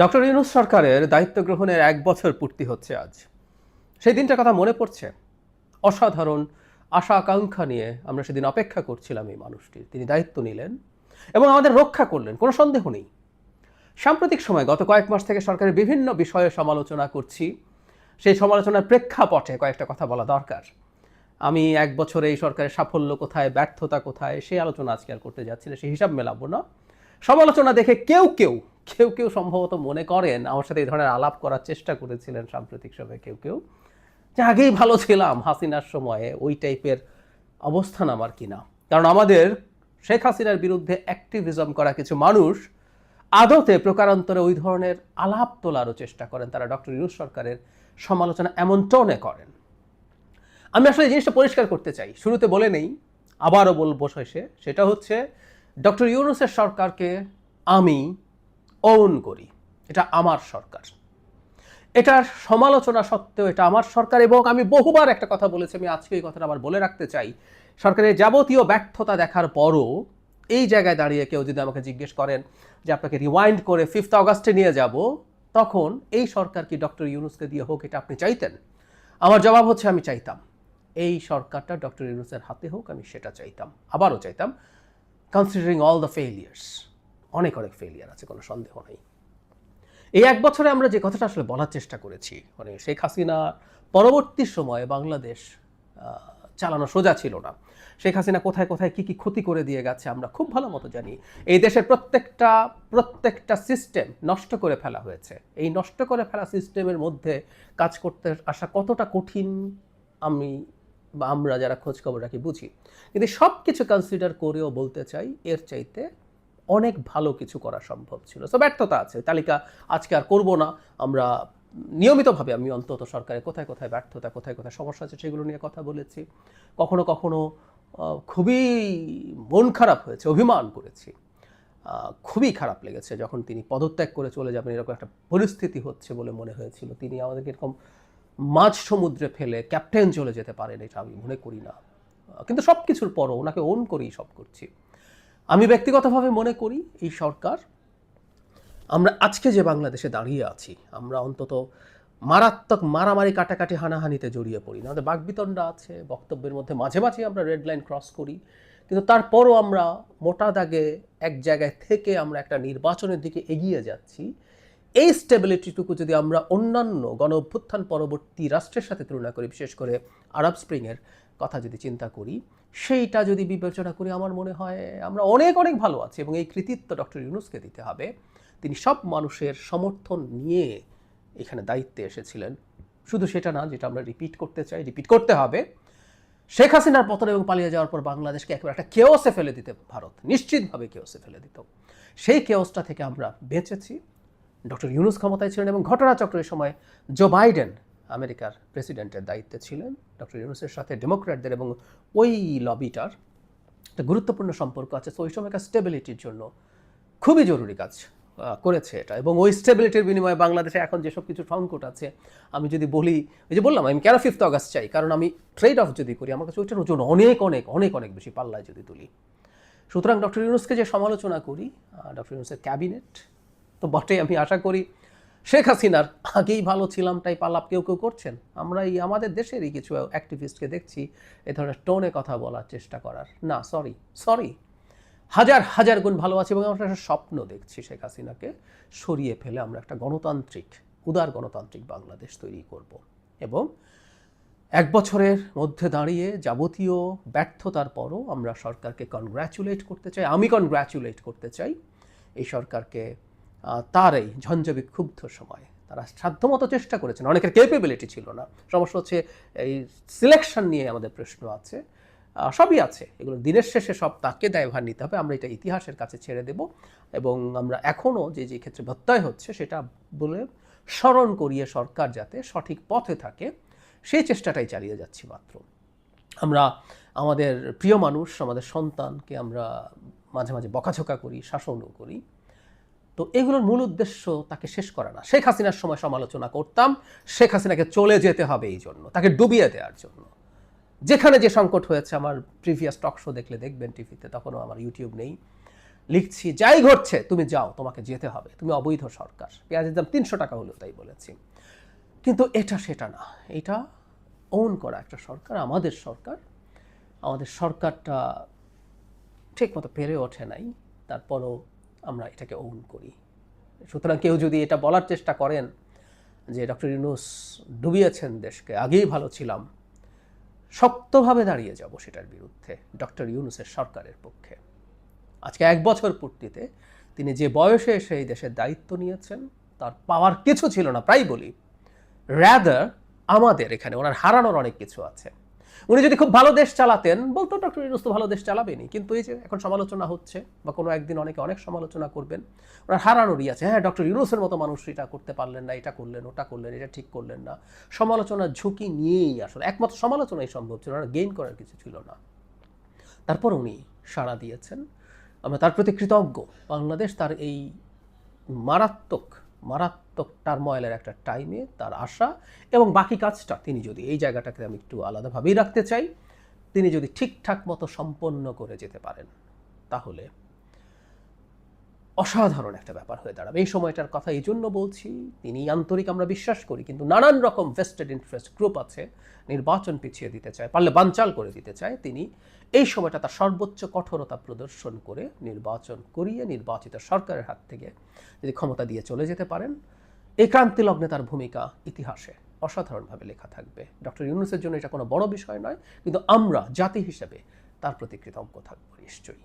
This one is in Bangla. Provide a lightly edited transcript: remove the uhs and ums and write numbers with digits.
ডক্টর ইউনূস সরকারের দায়িত্ব গ্রহণের ১ বছর পূর্তি হচ্ছে আজ। সেই দিনটার কথা মনে পড়ছে। অসাধারণ আশা আকাঙ্ক্ষা নিয়ে আমরা সেদিন অপেক্ষা করছিলাম এই মানুষটির। তিনি দায়িত্ব নিলেন এবং আমাদের রক্ষা করলেন, কোনো সন্দেহ নেই। সাম্প্রতিক সময়ে গত কয়েক মাস থেকে সরকারের বিভিন্ন বিষয়ে সমালোচনা করছি। সেই সমালোচনার প্রেক্ষাপটে কয়েকটা কথা বলা দরকার। আমি ১ বছরে এই সরকারের সাফল্য কোথায়, ব্যর্থতা কোথায়, সেই আলোচনা আজকে আর করতে যাচ্ছি না, সেই হিসাব মেলাবো না। সমালোচনা দেখে কেউ সম্ভবত মনে করেন আমার সাথে এই ধরনের আলাপ করার চেষ্টা করেছিলেন সাম্প্রতিক সময়ে কেউ যে আগেই ভালো ছিলাম হাসিনার সময়ে, ওই টাইপের অবস্থান আমার কিনা। কারণ আমাদের শেখ হাসিনার বিরুদ্ধে অ্যাক্টিভিজম করা কিছু মানুষ আদতে প্রকারান্তরে ওই ধরনের আলাপ তোলারও চেষ্টা করেন। তারা ডক্টর ইউনূস সরকারের সমালোচনা এমন টোনে করেন। আমি আসলে এই জিনিসটা পরিষ্কার করতে চাই, শুরুতে বলে নেই, আবারও বলবো শেষে, সেটা হচ্ছে ডক্টর ইউনূসের সরকারকে আমি ওন করি। এটা আমার সরকার, এটার সমালোচনা সত্ত্বেও এটা আমার সরকার। এবং আমি বহুবার একটা কথা বলেছি, আমি আজকে এই কথাটা আবার বলে রাখতে চাই, সরকারের যাবতীয় ব্যর্থতা দেখার পরও এই জায়গায় দাঁড়িয়ে কেউ যদি আমাকে জিজ্ঞেস করেন যে আপনাকে রিওয়াইন্ড করে 5 অগাস্টে নিয়ে যাব, তখন এই সরকার কি ডক্টর ইউনূসকে দিয়ে হোক এটা আপনি চাইতেন? আমার জবাব হচ্ছে আমি চাইতাম এই সরকারটা ডক্টর ইউনূসের হাতে হোক, আমি সেটা চাইতাম, আবারও চাইতাম, কনসিডারিং অল দ্য ফেইলিয়ার্স। অনেক ফেইলিয়ার আছে, কোনো সন্দেহ নেই। এই ১ বছরে আমরা যে কথাটা আসলে বলার চেষ্টা করেছি, মানে শেখ হাসিনা পরবর্তী সময়ে বাংলাদেশ চালানো সোজা ছিল না। শেখ হাসিনা কোথায় কোথায় কী কী ক্ষতি করে দিয়ে গেছে আমরা খুব ভালো মতো জানি। এই দেশের প্রত্যেকটা সিস্টেম নষ্ট করে ফেলা হয়েছে। এই নষ্ট করে ফেলা সিস্টেমের মধ্যে কাজ করতে আসা কতটা কঠিন আমরা যারা খোঁজখবর রাখি বুঝি। কিন্তু সব কিছু কনসিডার করেও বলতে চাই এর চাইতে অনেক ভালো কিছু করা সম্ভব ছিল। সো ব্যর্থতা আছে, তালিকা আজকে আর করব না। আমরা নিয়মিতভাবে আমি অন্তত সরকারের কোথায় কোথায় ব্যর্থতা, কোথায় কোথায় সমস্যা আছে সেগুলো নিয়ে কথা বলেছি। কখনো কখনো খুবই মন খারাপ হয়েছে, অভিমান করেছি। খুবই খারাপ লেগেছে যখন তিনি পদত্যাগ করে চলে যাবেন এরকম একটা পরিস্থিতি হচ্ছে বলে মনে হয়েছিল। তিনি আমাদেরকে এরকম মাঝ সমুদ্রে ফেলে ক্যাপ্টেন চলে যেতে পারেন, এটা আমি মনে করি না। কিন্তু সব কিছুর পরও ওনাকে ওন করেই সব করছি। আমি ব্যক্তিগতভাবে মনে করি এই সরকার, আমরা আজকে যে বাংলাদেশে দাঁড়িয়ে আছি, আমরা অন্তত মারাত্মক মারামারি কাটাকাটি হানাহানিতে জড়িয়ে পড়ি না। আমাদের বাকবিতণ্ডা আছে, বক্তব্যের মধ্যে মাঝে মাঝে আমরা রেড লাইন ক্রস করি, কিন্তু তারপরও আমরা মোটা দাগে এক জায়গায় থেকে আমরা একটা নির্বাচনের দিকে এগিয়ে যাচ্ছি। এই স্টেবিলিটিটুকু যদি আমরা অন্যান্য গণ অভ্যুত্থান পরবর্তী রাষ্ট্রের সাথে তুলনা করি, বিশেষ করে আরব স্প্রিংয়ের কথা যদি চিন্তা করি, সেইটা যদি বিবেচনা করি, আমার মনে হয় আমরা অনেক ভালো আছি। এবং এই কৃতিত্ব ডক্টর ইউনূসকে দিতে হবে। তিনি সব মানুষের সমর্থন নিয়ে এখানে দায়িত্বে এসেছিলেন। শুধু সেটা না, যেটা আমরা রিপিট করতে চাই, রিপিট করতে হবে, শেখ হাসিনার পতন এবং পালিয়ে যাওয়ার পর বাংলাদেশকে একেবারে একটা কেওসে ফেলে দিতে ভারত নিশ্চিতভাবে কেওসে ফেলে দিত। সেই কেওসটা থেকে আমরা বেঁচেছি। ডক্টর ইউনূস ক্ষমতায় ছিলেন এবং ঘটনাচক্রের সময় জো বাইডেন আমেরিকার প্রেসিডেন্টের দায়িত্বে ছিলেন। ডক্টর ইউনূসের সাথে ডেমোক্র্যাটদের এবং ওই লবিটার একটা গুরুত্বপূর্ণ সম্পর্ক আছে। তো ওই সময়কার স্টেবিলিটির জন্য খুবই জরুরি কাজ করেছে এটা। এবং ওই স্টেবিলিটির বিনিময়ে বাংলাদেশে এখন যেসব কিছু সংকট আছে, আমি যদি বলি, ওই যে বললাম আমি কেন 5 অগাস্ট চাই, কারণ আমি ট্রেড অফ যদি করি, আমার কাছে ওইটার ওজন অনেক বেশি পাল্লায় যদি তুলি। সুতরাং ডক্টর ইউনূসকে যে সমালোচনা করি, ডক্টর ইউনূসের ক্যাবিনেট তো বটে, আমি আশা করি শেখ হাসিনার আগেই ভালো ছিলাম টাইপ আলাপ কেউ করছেন। আমরা আমাদের দেশেরই কিছু অ্যাক্টিভিস্টকে দেখছি এ ধরনের টোনে কথা বলার চেষ্টা করার। না, সরি, হাজার গুণ ভালো আছে। এবং আমরা একটা স্বপ্ন দেখছি শেখ হাসিনাকে সরিয়ে ফেলে আমরা একটা উদার গণতান্ত্রিক বাংলাদেশ তৈরি করব। এবং ১ বছরের মধ্যে দাঁড়িয়ে যাবতীয় ব্যর্থতার পরও আমরা সরকারকে কনগ্র্যাচুলেট করতে চাই। আমি কনগ্র্যাচুলেট করতে চাই এই সরকারকে। তার এই ঝঞ্ঝাবিক্ষুব্ধ সময় তারা সাধ্যমতো চেষ্টা করেছেন, অনেকের ক্যাপেবিলিটি ছিল না। সমস্যা হচ্ছে এই সিলেকশন নিয়ে আমাদের প্রশ্ন আছে, সবই আছে। এগুলো দিনের শেষে সব তাকে দায়ভার নিতে হবে। আমরা এটা ইতিহাসের কাছে ছেড়ে দেব। এবং আমরা এখনও যে ক্ষেত্রে ব্যত্যয় হচ্ছে সেটা বলে স্মরণ করিয়ে সরকার যাতে সঠিক পথে থাকে সেই চেষ্টাটাই চালিয়ে যাচ্ছি মাত্র। আমরা আমাদের প্রিয় মানুষ, আমাদের সন্তানকে আমরা মাঝে মাঝে বকাঝকা করি, শাসনও করি। তো এগুলোর মূল উদ্দেশ্য তাকে শেষ করা না। শেখ হাসিনার সময় সমালোচনা করতাম শেখ হাসিনাকে চলে যেতে হবে এই জন্য, তাকে ডুবিয়ে দেওয়ার জন্য। যেখানে যে সংকট হয়েছে, আমার প্রিভিয়াস টক শো দেখলে দেখবেন টিভিতে, তখনও আমার ইউটিউব নেই, লিখছি যাই ঘটছে তুমি যাও, তোমাকে যেতে হবে, তুমি অবৈধ সরকার। পেঁয়াজের দাম 300 টাকা হলেও তাই বলেছি। কিন্তু এটা সেটা না, এটা ওন করা একটা সরকার, আমাদের সরকার। আমাদের সরকারটা ঠিকমতো পেরে ওঠে নাই, তারপরও আমরা এটাকে ওন করি। সুতরাং কেউ যদি এটা বলার চেষ্টা করেন যে ডক্টর ইউনূস ডুবিয়েছেন দেশকে, আগেই ভালো ছিলাম, শক্তভাবে দাঁড়িয়ে যাব সেটার বিরুদ্ধে, ডক্টর ইউনূসের সরকারের পক্ষে। আজকে 1 বছর পূর্তিতে তিনি যে বয়সে এসে এই দেশের দায়িত্ব নিয়েছেন, তার পাওয়ার কিছু ছিল না, প্রায় বলি। রাদার আমাদের এখানে ওনার হারানোর অনেক কিছু আছে। উনি যদি খুব ভালো দেশ চালাতেন, বলতো ডক্টর ইউনূস তো ভালো দেশ চালাবেনি, কিন্তু এই যে এখন সমালোচনা হচ্ছে, বা কোনো একদিন অনেকে অনেক সমালোচনা করবেন, ওনার হারানোরই আছে। হ্যাঁ, ডক্টর ইউনূসের মতো মানুষ এটা করতে পারলেন না, এটা করলেন, ওটা করলেন, এটা ঠিক করলেন না, সমালোচনার ঝুঁকি নিয়েই আসলে একমাত্র সমালোচনাই সম্ভব ছিল, ওনার গেইন করার কিছু ছিল না। তারপর উনি সাড়া দিয়েছেন, আমরা তার প্রতি কৃতজ্ঞ। বাংলাদেশ তার এই মারাত্মক মারাত্মক টার্ময়েলের একটা টাইমে তার আশা এবং বাকি কাজটা তিনি যদি, এই জায়গাটাকে আমি একটু আলাদাভাবেই রাখতে চাই, তিনি যদি ঠিকঠাক মতো সম্পন্ন করে যেতে পারেন, তাহলে অসাধারণ একটা ব্যাপার হয়ে দাঁড়াবে। এই সময়টার কথা এই জন্য বলছি, তিনি আন্তরিক আমরা বিশ্বাস করি, কিন্তু নানান রকম ভেস্টেড ইন্টারেস্ট গ্রুপ আছে, নির্বাচন পিছিয়ে দিতে চায়, পারলে বানচাল করে দিতে চায়। তিনি এই সময়টা তার সর্বোচ্চ কঠোরতা প্রদর্শন করে নির্বাচন করিয়ে নির্বাচিত সরকারের হাত থেকে যদি ক্ষমতা দিয়ে চলে যেতে পারেন, এই ক্রান্তি লগ্নে তার ভূমিকা ইতিহাসে অসাধারণভাবে লেখা থাকবে। ডক্টর ইউনূসের জন্য এটা কোনো বড় বিষয় নয়, কিন্তু আমরা জাতি হিসেবে তার প্রতি কৃতজ্ঞ থাকবো নিশ্চয়ই।